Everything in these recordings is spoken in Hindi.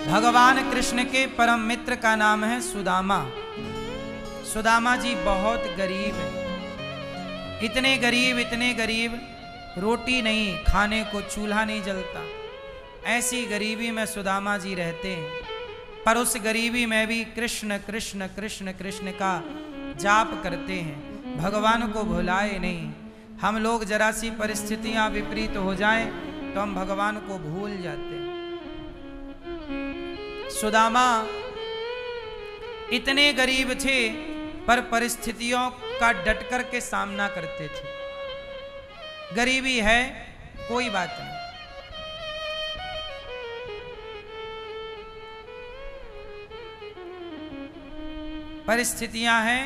भगवान कृष्ण के परम मित्र का नाम है सुदामा। सुदामा जी बहुत गरीब है, इतने गरीब, रोटी नहीं खाने को चूल्हा नहीं जलता, ऐसी गरीबी में सुदामा जी रहते हैं। पर उस गरीबी में भी कृष्ण कृष्ण कृष्ण कृष्ण का जाप करते हैं, भगवान को भुलाए नहीं। हम लोग जरा सी परिस्थितियां विपरीत हो जाएं तो हम भगवान को भूल जाते हैं। सुदामा इतने गरीब थे पर परिस्थितियों का डट कर के सामना करते थे। गरीबी है कोई बात नहीं, परिस्थितियां हैं,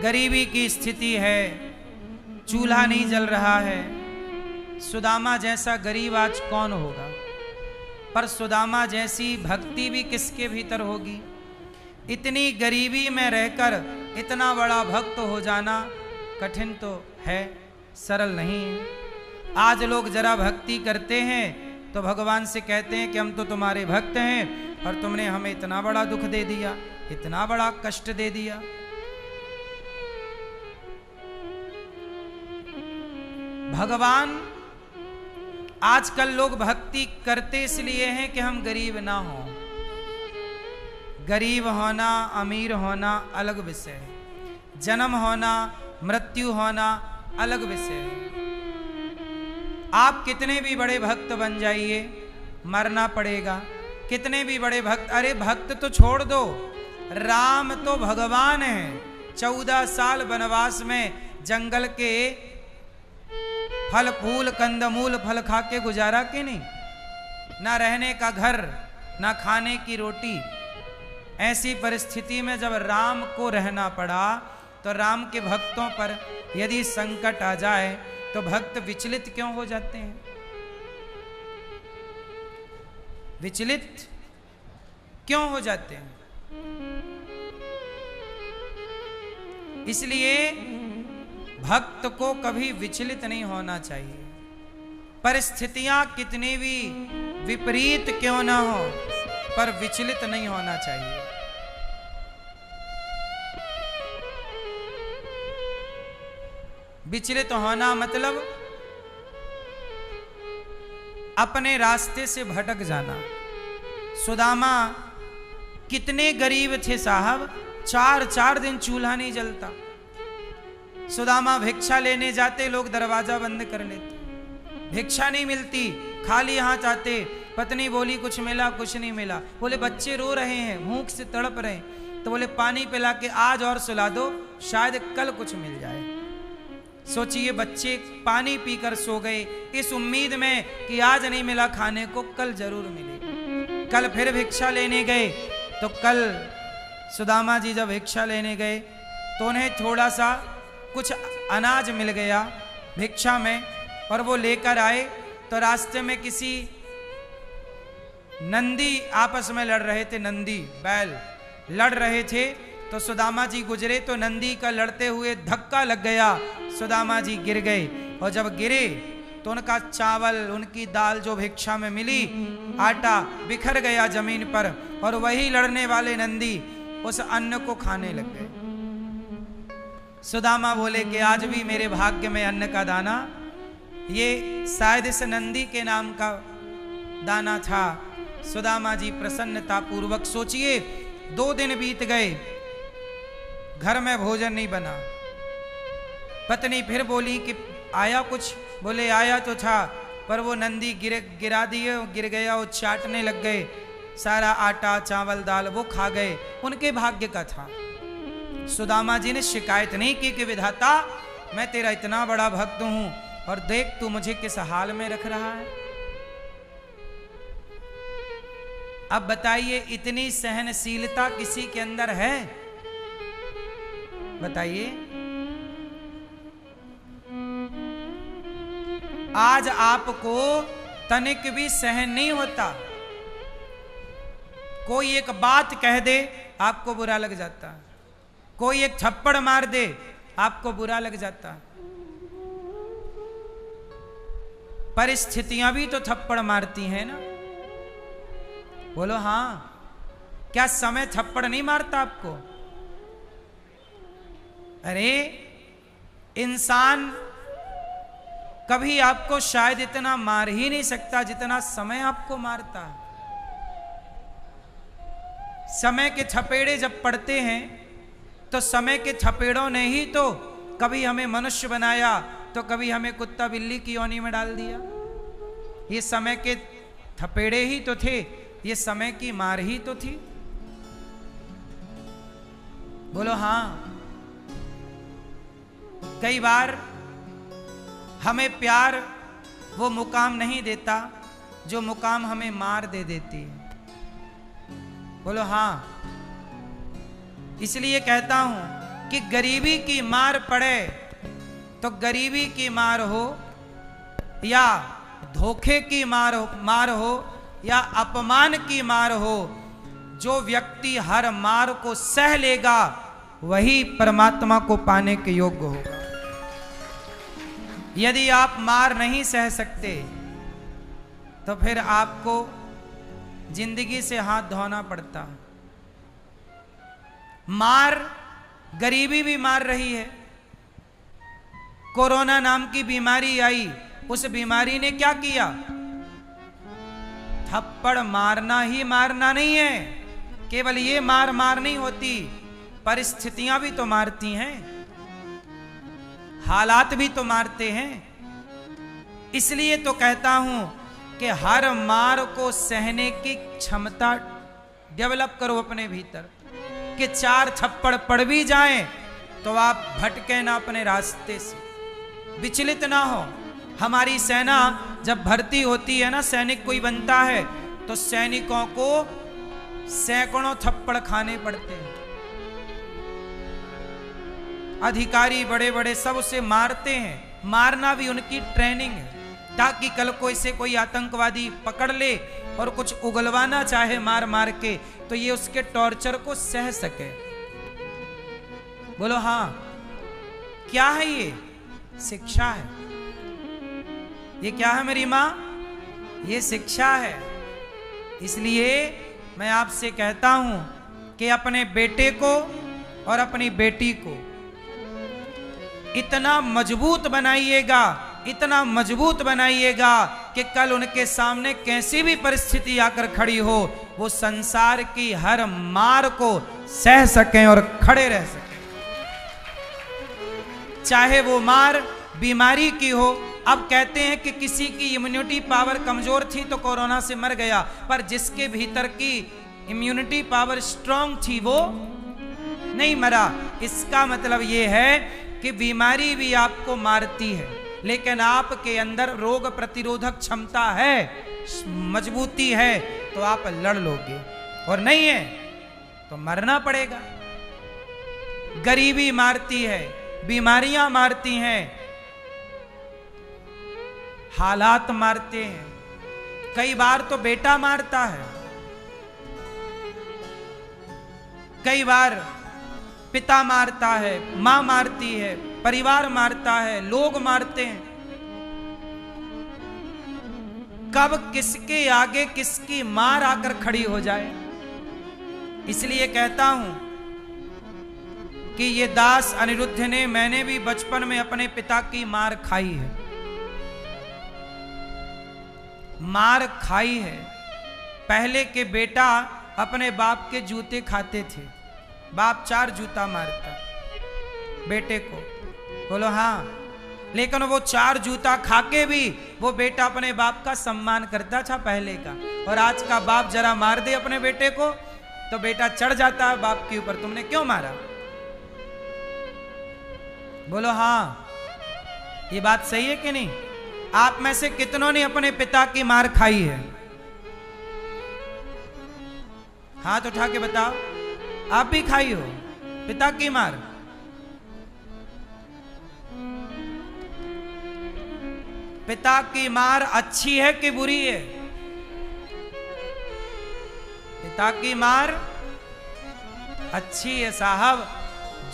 गरीबी की स्थिति है, चूल्हा नहीं जल रहा है। सुदामा जैसा गरीब आज कौन होगा, पर सुदामा जैसी भक्ति भी किसके भीतर होगी। इतनी गरीबी में रहकर इतना बड़ा भक्त हो जाना कठिन तो है, सरल नहीं है। आज लोग जरा भक्ति करते हैं तो भगवान से कहते हैं कि हम तो तुम्हारे भक्त हैं और तुमने हमें इतना बड़ा दुख दे दिया, इतना बड़ा कष्ट दे दिया। भगवान आजकल लोग भक्ति करते इसलिए हैं कि हम गरीब ना हो। गरीब होना अमीर होना अलग विषय है, जन्म होना मृत्यु होना अलग विषय है। आप कितने भी बड़े भक्त बन जाइए मरना पड़ेगा, कितने भी बड़े भक्त, अरे भक्त तो छोड़ दो, राम तो भगवान है। 14 साल वनवास में जंगल के फल फूल कंदमूल फल खा के गुजारा कि नहीं, ना रहने का घर ना खाने की रोटी। ऐसी परिस्थिति में जब राम को रहना पड़ा तो राम के भक्तों पर यदि संकट आ जाए तो भक्त विचलित क्यों हो जाते हैं, विचलित क्यों हो जाते हैं। इसलिए भक्त को कभी विचलित नहीं होना चाहिए। परिस्थितियां कितनी भी विपरीत क्यों ना हो पर विचलित नहीं होना चाहिए। विचलित होना मतलब अपने रास्ते से भटक जाना। सुदामा कितने गरीब थे साहब, 4 दिन चूल्हा नहीं जलता। सुदामा भिक्षा लेने जाते, लोग दरवाजा बंद कर लेते, भिक्षा नहीं मिलती, खाली हाथ आते। पत्नी बोली कुछ मिला, कुछ नहीं मिला। बोले बच्चे रो रहे हैं, भूख से तड़प रहे हैं, तो बोले पानी पिला के आज और सुला दो, शायद कल कुछ मिल जाए। सोचिए, बच्चे पानी पीकर सो गए इस उम्मीद में कि आज नहीं मिला खाने को, कल जरूर मिलेगा। कल फिर भिक्षा लेने गए तो कल सुदामा जी जब भिक्षा लेने गए तो उन्हें थोड़ा सा कुछ अनाज मिल गया भिक्षा में, और वो लेकर आए तो रास्ते में किसी नंदी आपस में लड़ रहे थे, नंदी बैल लड़ रहे थे। तो सुदामा जी गुजरे तो नंदी का लड़ते हुए धक्का लग गया, सुदामा जी गिर गए। और जब गिरे तो उनका चावल, उनकी दाल जो भिक्षा में मिली, आटा बिखर गया जमीन पर, और वही लड़ने वाले नंदी उस अन्न को खाने लग गए। सुदामा बोले कि आज भी मेरे भाग्य में अन्न का दाना, ये शायद इस नंदी के नाम का दाना था। सुदामा जी प्रसन्नता पूर्वक, सोचिए 2 दिन बीत गए, घर में भोजन नहीं बना। पत्नी फिर बोली कि आया कुछ, बोले आया तो था, पर वो नंदी गिरा दिए, गिर गया, वो चाटने लग गए, सारा आटा चावल दाल वो खा गए, उनके भाग्य का था। सुदामा जी ने शिकायत नहीं की कि विधाता मैं तेरा इतना बड़ा भक्त हूं और देख तू मुझे किस हाल में रख रहा है। अब बताइए, इतनी सहनशीलता किसी के अंदर है? बताइए। आज आपको तनिक भी सहन नहीं होता, कोई एक बात कह दे आपको बुरा लग जाता, कोई एक थप्पड़ मार दे आपको बुरा लग जाता। परिस्थितियां भी तो थप्पड़ मारती हैं ना। बोलो हाँ। क्या समय थप्पड़ नहीं मारता आपको? अरे इंसान कभी आपको शायद इतना मार ही नहीं सकता जितना समय आपको मारता है। समय के थपेड़े जब पड़ते हैं तो समय के थपेड़ों ने ही तो कभी हमें मनुष्य बनाया, तो कभी हमें कुत्ता बिल्ली की योनि में डाल दिया। ये समय के थपेड़े ही तो थे, ये समय की मार ही तो थी। बोलो हाँ। कई बार हमें प्यार वो मुकाम नहीं देता जो मुकाम हमें मार दे देती है। बोलो हाँ। इसलिए कहता हूं कि गरीबी की मार पड़े तो गरीबी की मार हो या धोखे की मार हो या अपमान की मार हो, जो व्यक्ति हर मार को सह लेगा वही परमात्मा को पाने के योग्य होगा। यदि आप मार नहीं सह सकते तो फिर आपको जिंदगी से हाथ धोना पड़ता है। मार गरीबी भी मार रही है। कोरोना नाम की बीमारी आई, उस बीमारी ने क्या किया? थप्पड़ मारना ही मारना नहीं है, केवल ये मार नहीं होती, परिस्थितियां भी तो मारती हैं, हालात भी तो मारते हैं। इसलिए तो कहता हूं कि हर मार को सहने की क्षमता डेवलप करो अपने भीतर, कि 4 थप्पड़ पड़ भी जाएं तो आप भटके ना अपने रास्ते से, विचलित ना हो। हमारी सेना जब भर्ती होती है ना, सैनिक कोई बनता है तो सैनिकों को सैकड़ों थप्पड़ खाने पड़ते हैं। अधिकारी बड़े बड़े सब उसे मारते हैं। मारना भी उनकी ट्रेनिंग है, ताकि कल को इसे कोई आतंकवादी पकड़ ले और कुछ उगलवाना चाहे मार के, तो ये उसके टॉर्चर को सह सके। बोलो हाँ। क्या है ये? शिक्षा है। ये क्या है मेरी मां? ये शिक्षा है। इसलिए मैं आपसे कहता हूं कि अपने बेटे को और अपनी बेटी को इतना मजबूत बनाइएगा, इतना मजबूत बनाइएगा कि कल उनके सामने कैसी भी परिस्थिति आकर खड़ी हो, वो संसार की हर मार को सह सकें और खड़े रह सकें। चाहे वो मार बीमारी की हो। अब कहते हैं कि किसी की इम्यूनिटी पावर कमजोर थी तो कोरोना से मर गया, पर जिसके भीतर की इम्यूनिटी पावर स्ट्रांग थी वो नहीं मरा। इसका मतलब ये है कि बीमारी भी आपको मारती है, लेकिन आपके अंदर रोग प्रतिरोधक क्षमता है, मजबूती है, तो आप लड़ लोगे, और नहीं है तो मरना पड़ेगा। गरीबी मारती है, बीमारियां मारती हैं, हालात मारते हैं। कई बार तो बेटा मारता है, कई बार पिता मारता है, मां मारती है, परिवार मारता है, लोग मारते हैं। कब किसके आगे किसकी मार आकर खड़ी हो जाए। इसलिए कहता हूं कि ये दास अनिरुद्ध ने, मैंने भी बचपन में अपने पिता की मार खाई है, मार खाई है। पहले के बेटा अपने बाप के जूते खाते थे, बाप 4 जूता मारता बेटे को। बोलो हाँ। लेकिन वो 4 जूता खाके भी वो बेटा अपने बाप का सम्मान करता था पहले का। और आज का बाप जरा मार दे अपने बेटे को तो बेटा चढ़ जाता है बाप के ऊपर, तुमने क्यों मारा। बोलो हाँ। ये बात सही है कि नहीं? आप में से कितनों ने अपने पिता की मार खाई है? हाथ उठा के बताओ। आप भी खाई हो पिता की मार? पिता की मार अच्छी है कि बुरी है? पिता की मार अच्छी है साहब।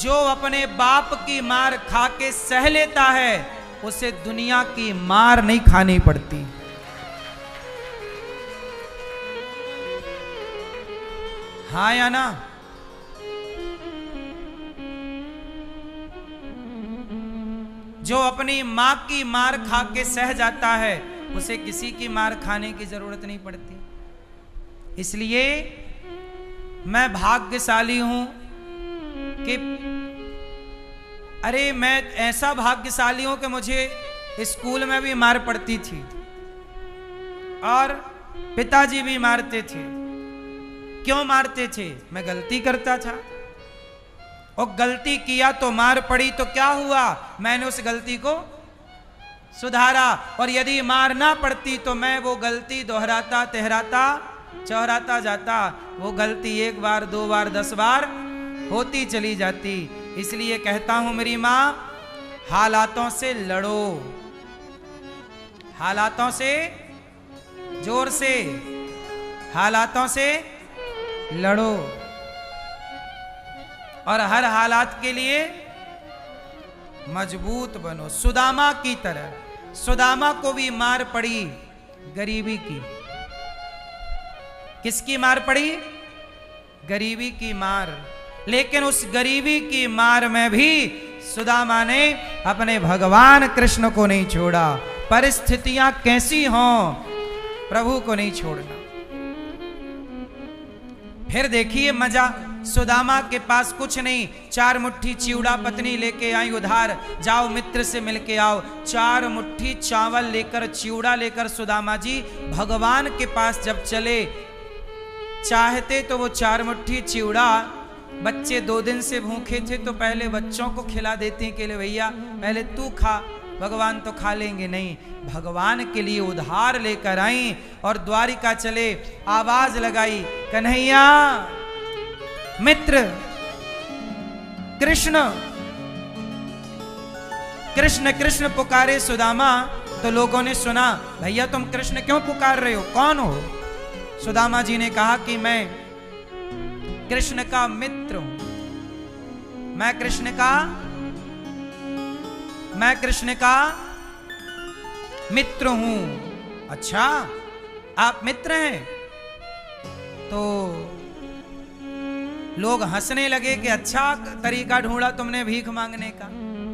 जो अपने बाप की मार खा के सह लेता है उसे दुनिया की मार नहीं खानी पड़ती। हाँ या ना? जो अपनी मां की मार खा के सह जाता है उसे किसी की मार खाने की जरूरत नहीं पड़ती। इसलिए मैं भाग्यशाली हूं कि अरे मैं ऐसा भाग्यशाली हूं कि मुझे स्कूल में भी मार पड़ती थी और पिताजी भी मारते थे। क्यों मारते थे? मैं गलती करता था और गलती किया तो मार पड़ी, तो क्या हुआ? मैंने उस गलती को सुधारा। और यदि मार ना पड़ती तो मैं वो गलती दोहराता तेहराता चौराता जाता। वो गलती 1 बार 2 बार 10 बार होती चली जाती। इसलिए कहता हूं मेरी मां, हालातों से लड़ो, हालातों से, जोर से, हालातों से लड़ो और हर हालात के लिए मजबूत बनो। सुदामा की तरह। सुदामा को भी मार पड़ी गरीबी की। किसकी मार पड़ी? गरीबी की मार। लेकिन उस गरीबी की मार में भी सुदामा ने अपने भगवान कृष्ण को नहीं छोड़ा। परिस्थितियां कैसी हों, प्रभु को नहीं छोड़ना। फिर देखिए मजा। सुदामा के पास कुछ नहीं, 4 मुट्ठी चिवड़ा पत्नी लेके आई उधार, जाओ मित्र से मिलके आओ। 4 मुट्ठी चावल लेकर, चिवड़ा लेकर सुदामा जी भगवान के पास जब चले, चाहते तो वो 4 मुट्ठी चिवड़ा, बच्चे 2 दिन से भूखे थे तो पहले बच्चों को खिला देते हैं कि ले भैया पहले तू खा, भगवान तो खा लेंगे। नहीं, भगवान के लिए उधार लेकर आई और द्वारिका चले। आवाज लगाई, कन्हैया, मित्र, कृष्ण कृष्ण कृष्ण पुकारे सुदामा। तो लोगों ने सुना, भैया तुम कृष्ण क्यों पुकार रहे हो, कौन हो? सुदामा जी ने कहा कि मैं कृष्ण का मित्र हूं, मैं कृष्ण का मित्र हूं। अच्छा, आप मित्र हैं? तो लोग हंसने लगे कि अच्छा तरीका ढूंढा तुमने भीख मांगने का,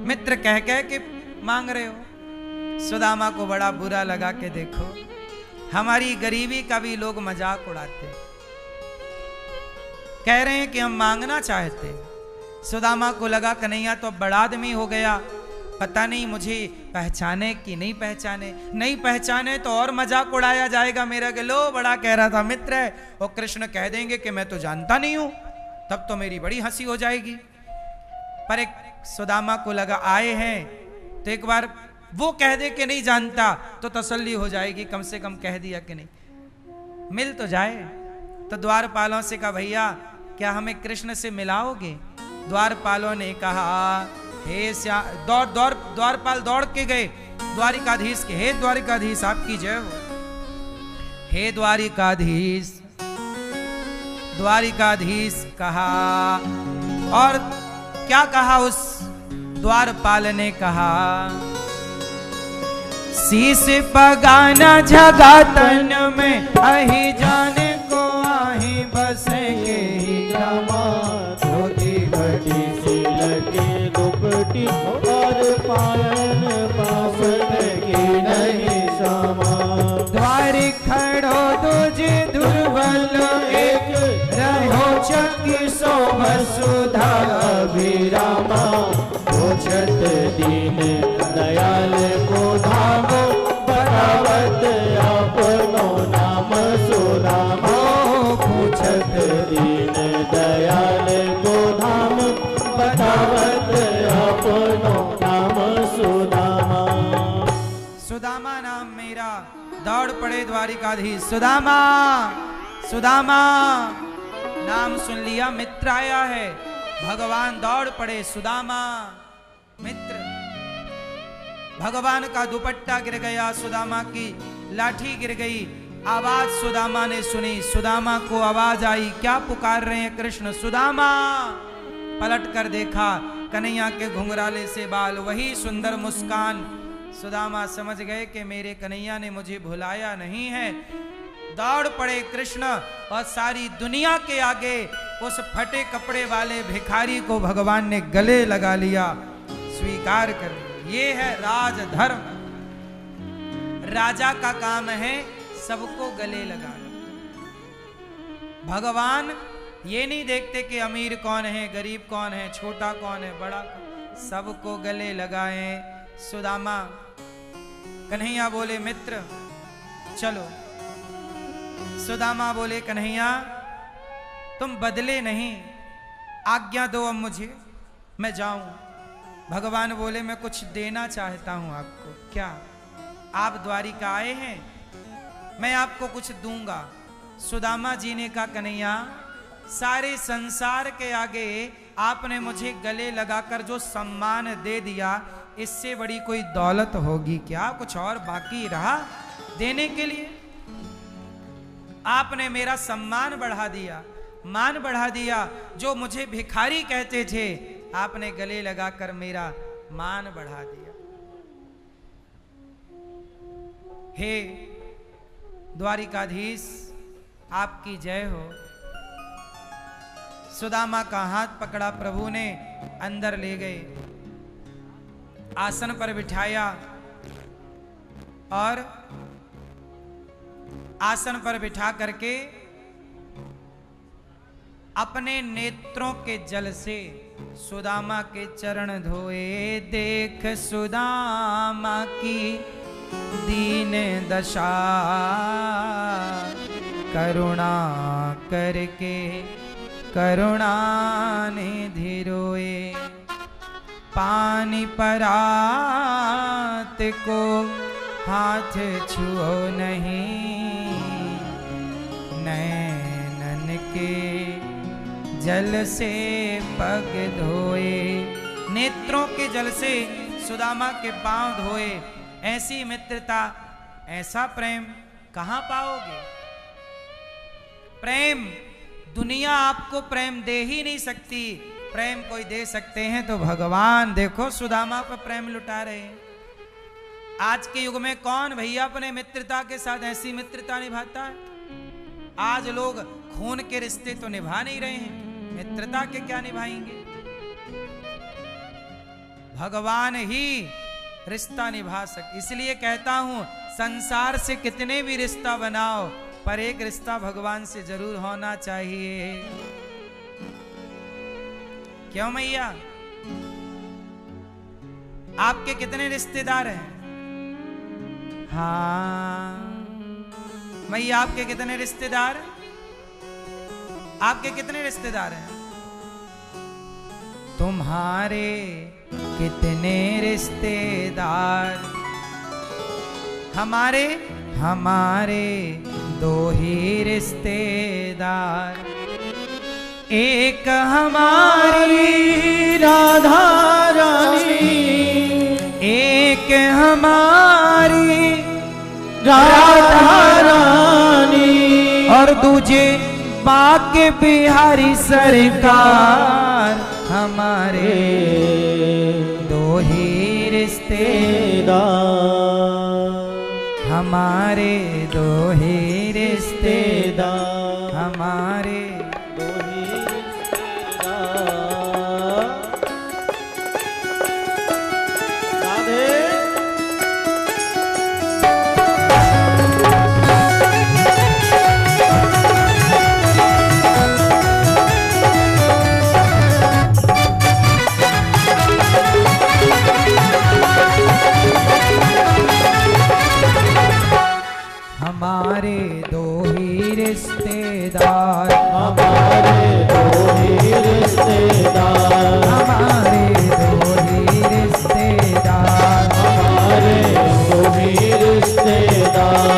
मित्र कह कह के मांग रहे हो। सुदामा को बड़ा बुरा लगा कि देखो हमारी गरीबी का भी लोग मजाक उड़ाते, कह रहे हैं कि हम मांगना चाहते। सुदामा को लगा कन्हैया तो बड़ा आदमी हो गया, पता नहीं मुझे पहचाने कि नहीं पहचाने। नहीं पहचाने तो और मजाक उड़ाया जाएगा मेरा कि लो बड़ा कह रहा था मित्र है, और कृष्ण कह देंगे कि मैं तो जानता नहीं हूं, तब तो मेरी बड़ी हंसी हो जाएगी। पर एक सुदामा को लगा आए हैं तो एक बार वो कह दे कि नहीं जानता तो तसल्ली हो जाएगी, कम से कम कह दिया कि नहीं, मिल तो जाए। तो द्वारपालों से कहा भैया क्या हमें कृष्ण से मिलाओगे? द्वारपालों ने कहा हे द्वारपाल दौड़ के गए द्वारिकाधीश के, हे द्वारिकाधीश आपकी जय हो, हे द्वारिकाधीश। द्वारिकाधीश कहा, और क्या कहा उस द्वारपाल ने कहा, शीश पगाना जगा तन में अहि जाने को आही बसेंगे धोती घटी से लगे दुपटी और पालन पावन की नहीं समा। द्वारि खड़ो तुझे दुर्बल एक रहो चकी सो वसुधा अभिरामा। पूछत दीन दयाल को धाम बतावत अपनो नाम सुदामा। पूछत दीन दयाल को धाम बतावत अपनो नाम सुदामा। सुदामा नाम मेरा, दौड़ पड़े द्वारिकाधीश। सुदामा सुदामा नाम सुन लिया, मित्र आया है, भगवान दौड़ पड़े, सुदामा मित्र। भगवान का दुपट्टा गिर गया, सुदामा की लाठी गिर गई। आवाज सुदामा ने सुनी, सुदामा को आवाज आई, क्या पुकार रहे हैं कृष्ण? सुदामा। पलट कर देखा, कन्हैया के घुंघराले से बाल, वही सुंदर मुस्कान। सुदामा समझ गए कि मेरे कन्हैया ने मुझे भुलाया नहीं है। दौड़ पड़े कृष्ण और सारी दुनिया के आगे उस फटे कपड़े वाले भिखारी को भगवान ने गले लगा लिया, स्वीकार कर लिया। ये है राजधर्म। राजा का काम है सबको गले लगाना। भगवान ये नहीं देखते कि अमीर कौन है, गरीब कौन है, छोटा कौन है, बड़ा कौन, सबको गले लगाए। सुदामा, कन्हैया बोले मित्र चलो। सुदामा बोले कन्हैया तुम बदले नहीं, आज्ञा दो अब मुझे, मैं जाऊं। भगवान बोले मैं कुछ देना चाहता हूं आपको। क्या? आप द्वारिका आए हैं, मैं आपको कुछ दूंगा। सुदामा जी ने कहा कन्हैया सारे संसार के आगे आपने मुझे गले लगाकर जो सम्मान दे दिया, इससे बड़ी कोई दौलत होगी क्या? कुछ और बाकी रहा देने के लिए? आपने मेरा सम्मान बढ़ा दिया, मान बढ़ा दिया। जो मुझे भिखारी कहते थे आपने गले लगाकर मेरा मान बढ़ा दिया। हे द्वारिकाधीश आपकी जय हो। सुदामा का हाथ पकड़ा प्रभु ने, अंदर ले गए, आसन पर बिठाया और आसन पर बिठा करके अपने नेत्रों के जल से सुदामा के चरण धोए। देख सुदामा की दीन दशा, करुणा करके करुणा निधि रोए। पानी परात को हाथ छुओ नहीं, नैनन के जल से पग धोए। नेत्रों के जल से सुदामा के पांव धोए। ऐसी मित्रता, ऐसा प्रेम कहां पाओगे? प्रेम दुनिया आपको प्रेम दे ही नहीं सकती। प्रेम कोई दे सकते हैं तो भगवान। देखो सुदामा पर प्रेम लुटा रहे हैं। आज के युग में कौन भैया अपने मित्रता के साथ ऐसी मित्रता निभाता है? आज लोग खून के रिश्ते तो निभा नहीं रहे हैं, मित्रता के क्या निभाएंगे? भगवान ही रिश्ता निभा सके। इसलिए कहता हूं संसार से कितने भी रिश्ता बनाओ, पर एक रिश्ता भगवान से जरूर होना चाहिए। क्यों मैया? आपके कितने रिश्तेदार हैं? हाँ मैया, आपके कितने रिश्तेदार? आपके कितने रिश्तेदार हैं? तुम्हारे कितने रिश्तेदार? हमारे दो ही रिश्तेदार। एक हमारी राधा रानी, एक हमारी राधा रानी, और दूजे बाके बिहारी सरकार। हमारे दो ही रिश्तेदार, हमारे दो ही रिश्तेदार, हमारे दो ही रिश्तेदार। राधे हमारे दो ही रिश्तेदार, हमारे दो ही रिश्तेदार, हमारे दो ही रिश्तेदार, हमारे दो ही रिश्तेदार।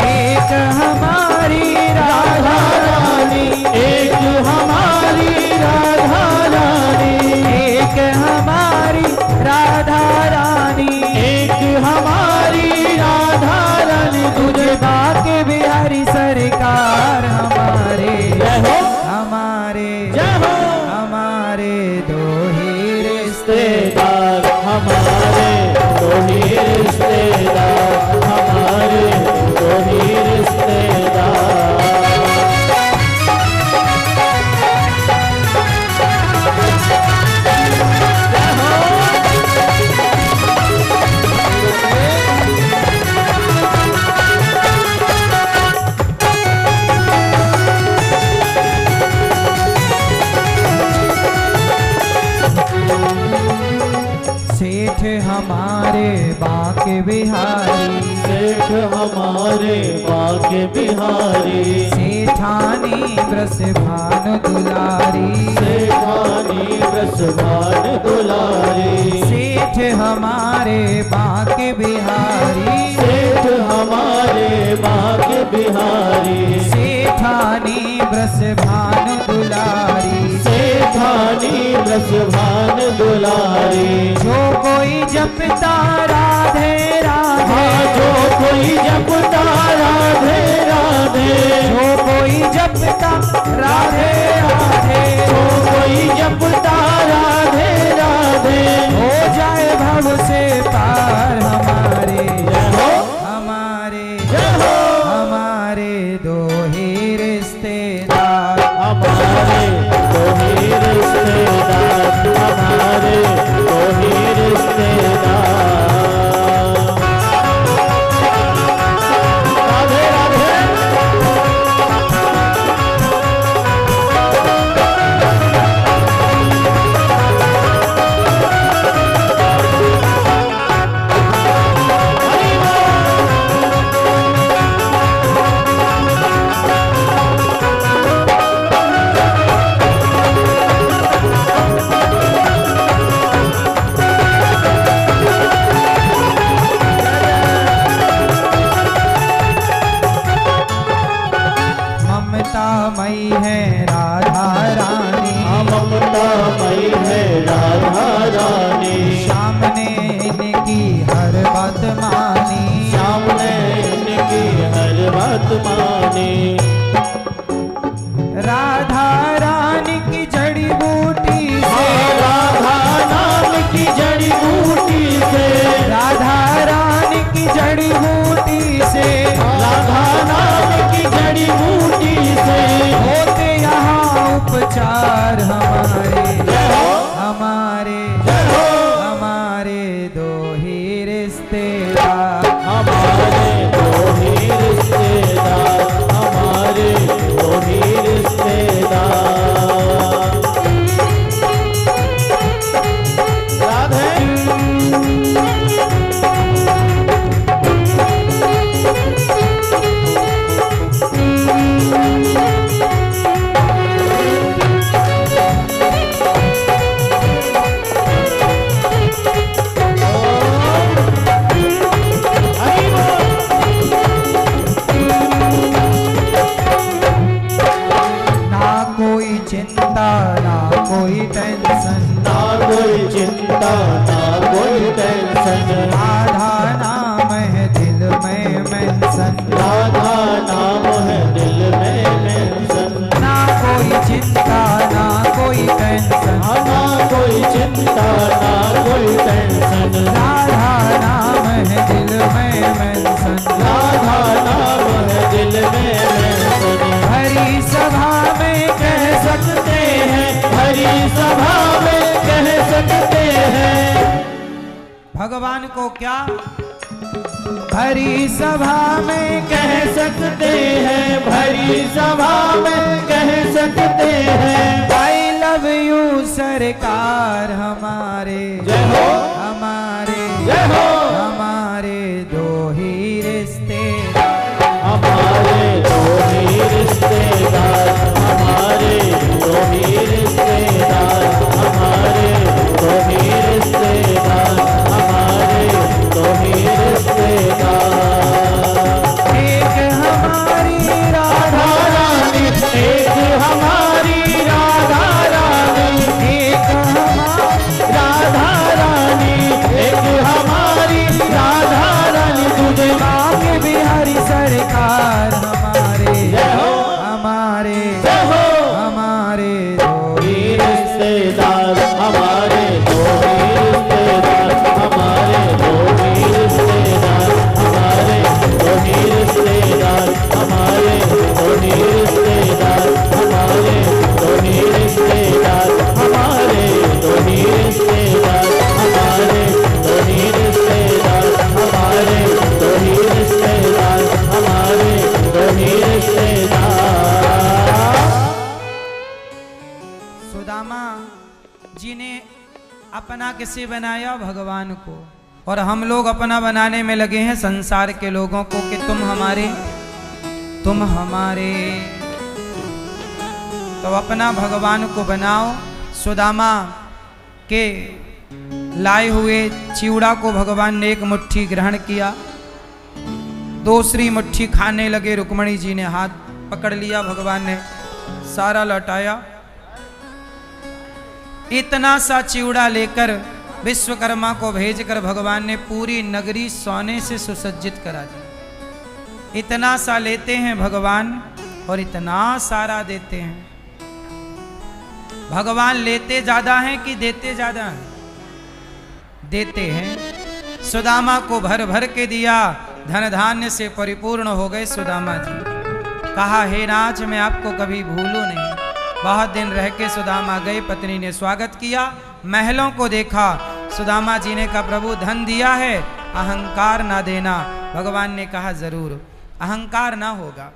एक हमारी राधा रानी, एक हमारी राधा रानी, एक हमारी राधा रानी, एक हमारी राधा रानी, तुझे बाके बिहारी सरकार। हमारे हमारे दो ही रिश्तेदार, हमारे दो ही रिश्तेदार, हमारे दो ही रिश्तेदार। बिहारी, सेठ हमारे बाके बिहारी, सेठानी वृषभानु दुलारी, सेठानी वृषभानु दुलारी, सेठ हमारे बाके बिहारी, सेठ हमारे बाके बिहारी, सेठानी वृषभानु दुलारी, सेठानी वृषभानु दुलारी। जो कोई जपता राधे राधे, जो कोई जपता राधे राधे, जो कोई जपता राधे राधे, जो कोई जपता राधे राधे, हो जाए भव से पार हमारे, जय हो हमारे, जय हो हमारे दो ही रिश्तेदार, हमारे दो ही रिश्तेदार, हमारे दो ही रिश्तेदार। राधे राधे। ममतामयी है राधा रानी, ममतामयी है राधा रानी, श्याम ने इनकी हर बात मानी, श्याम ने इनकी हर बात मानी। राधा रानी की जड़ी बूटी से, राधा नाम की जड़ी बूटी से, राधा रानी की जड़ी बूटी से, राधा नाम की जड़ी बूटी से, होते यहाँ उपचार हमारे, जय हो हमारे, जय हो हमारे दो ही रिश्तेदार, हमारे दो ही रिश्तेदार, हमारे दो ही रिश्तेदार। राधे। ना कोई चिंता ना कोई टेंशन, ना कोई चिंता ना कोई टेंशन, राधा नाम है दिल में मेंशन, राधा नाम है दिल में मेंशन। ना कोई चिंता ना कोई टेंशन, ना कोई चिंता ना कोई टेंशन, राधा नाम है दिल में मेंशन, राधा नाम है दिल में मेंशन। हरी सभा में कह सकते हैं, हरी सभा में कह सकते हैं, भगवान को क्या हरी सभा में कह सकते हैं, भरी सभा में कह सकते हैं। आई लव यू सरकार हमारे, जय हो हमारे, जय हो हमारे दो ही रिश्तेदार, हमारे दो ही रिश्तेदार, हमारे दो ही रिश्तेदार, हमारे दो ही रिश्तेदार, हमारे दो ही रिश्तेदार। एक हमारी राधा रानी, एक हमारी राधा रानी, एक हमारी राधा रानी, एक हमारी राधा रानी। तुझे बाके बिहारी सरकार हमारे, जय हो हमारे, जय हो हमारे दो ही रिश्तेदार, हमारे दो ही रिश्तेदार, हमारे दो ही रिश्तेदार, हमारे दो ही रिश्तेदार, हमारे दो ही रिश्तेदार, हमारे दो ही रिश्तेदार, हमारे दो ही रिश्तेदार, हमारे दो ही रिश्तेदार, हमारे दो ही रिश्तेदार, हमारे दो ही रिश्तेदार। सुदामा जी ने अपना किसे बनाया भगवान को, और हम लोग अपना बनाने में लगे हैं संसार के लोगों को कि तुम हमारे तुम हमारे। तो अपना भगवान को बनाओ। सुदामा के लाए हुए चिवड़ा को भगवान ने एक मुट्ठी ग्रहण किया, दूसरी मुट्ठी खाने लगे। रुक्मणी जी ने हाथ पकड़ लिया, भगवान ने सारा लौटाया। इतना सा चिवड़ा लेकर विश्वकर्मा को भेजकर भगवान ने पूरी नगरी सोने से सुसज्जित करा दी। इतना सा लेते हैं भगवान और इतना सारा देते हैं। भगवान लेते ज्यादा हैं कि देते ज्यादा हैं? देते हैं। सुदामा को भर भर के दिया, धन धान्य से परिपूर्ण हो गए सुदामा जी। कहा हे राज, मैं आपको कभी भूलूं नहीं। बहुत दिन रह के सुदामा गए, पत्नी ने स्वागत किया, महलों को देखा। सुदामा जी ने कहा प्रभु धन दिया है, अहंकार ना देना। भगवान ने कहा जरूर, अहंकार ना होगा।